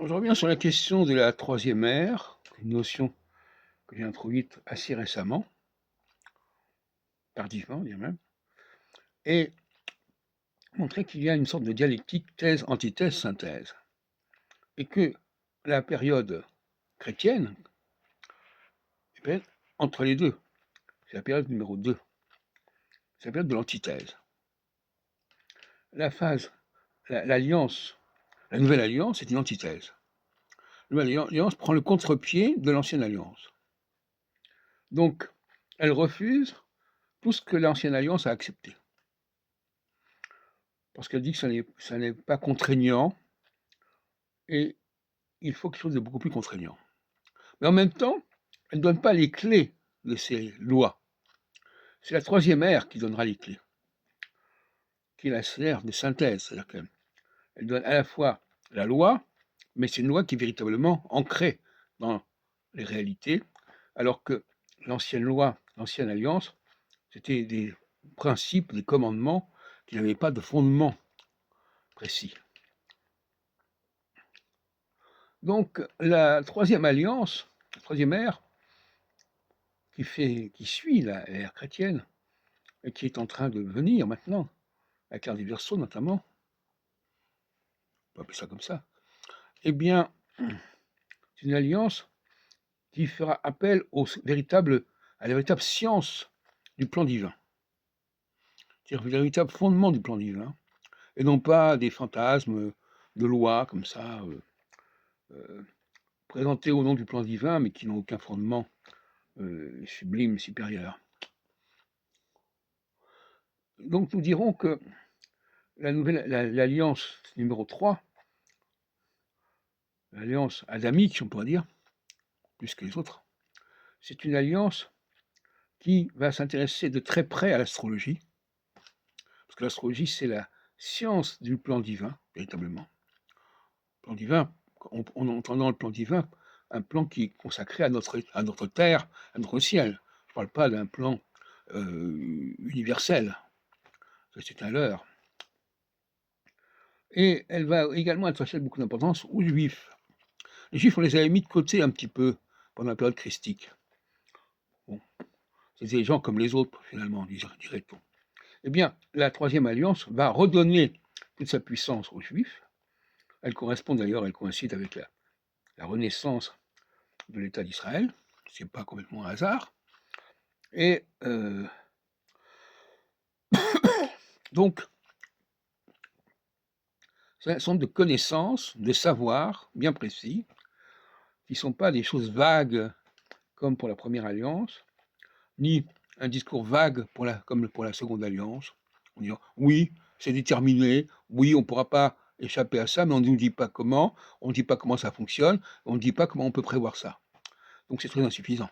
Je reviens sur la question de la troisième ère, une notion que j'ai introduite assez récemment, tardivement, je dirais même, et montrer qu'il y a une sorte de dialectique thèse, antithèse, synthèse, et que la période chrétienne est peut-être entre les deux. C'est la période numéro 2, c'est la période de l'antithèse. La phase, l'alliance, la nouvelle alliance est une antithèse. La nouvelle alliance prend le contre-pied de l'ancienne alliance. Donc, elle refuse tout ce que l'ancienne alliance a accepté. Parce qu'elle dit que ça n'est pas contraignant, et il faut quelque chose de beaucoup plus contraignant. Mais en même temps, elle ne donne pas les clés de ces lois. C'est la troisième ère qui donnera les clés, qui est la ère de synthèse. C'est-à-dire qu'elle donne à la fois la loi, mais c'est une loi qui est véritablement ancrée dans les réalités, alors que l'ancienne loi, l'ancienne alliance, c'était des principes, des commandements qui n'avaient pas de fondement précis. Donc la troisième alliance, la troisième ère, qui suit l'ère chrétienne, et qui est en train de venir maintenant, avec l'ère des Verseaux notamment, on peut appeler ça comme ça, eh bien, c'est une alliance qui fera appel à la véritable science du plan divin, c'est-à-dire le véritable fondement du plan divin, et non pas des fantasmes de lois comme ça, euh, présentés au nom du plan divin, mais qui n'ont aucun fondement sublime, supérieur. Donc nous dirons que l'alliance numéro 3, l'alliance adamique, on pourrait dire, plus que les autres, c'est une alliance qui va s'intéresser de très près à l'astrologie, parce que l'astrologie, c'est la science du plan divin, véritablement. Le plan divin, en entendant le plan divin, un plan qui est consacré à notre terre, à notre ciel. Je ne parle pas d'un plan universel, c'est un leurre. Et elle va également attacher beaucoup d'importance aux Juifs. Les Juifs, on les avait mis de côté un petit peu pendant la période christique. Bon, c'était des gens comme les autres, finalement, dirait-on. Eh bien, la troisième alliance va redonner toute sa puissance aux Juifs. Elle correspond d'ailleurs, elle coïncide avec la renaissance de l'État d'Israël. Ce n'est pas complètement un hasard. Et donc, ce sont de connaissances, de savoirs bien précis, qui ne sont pas des choses vagues comme pour la première alliance, ni un discours vague comme pour la seconde alliance, en disant oui, c'est déterminé, oui, on ne pourra pas échapper à ça, mais on ne nous dit pas comment, on ne dit pas comment ça fonctionne, on ne dit pas comment on peut prévoir ça. Donc c'est très insuffisant.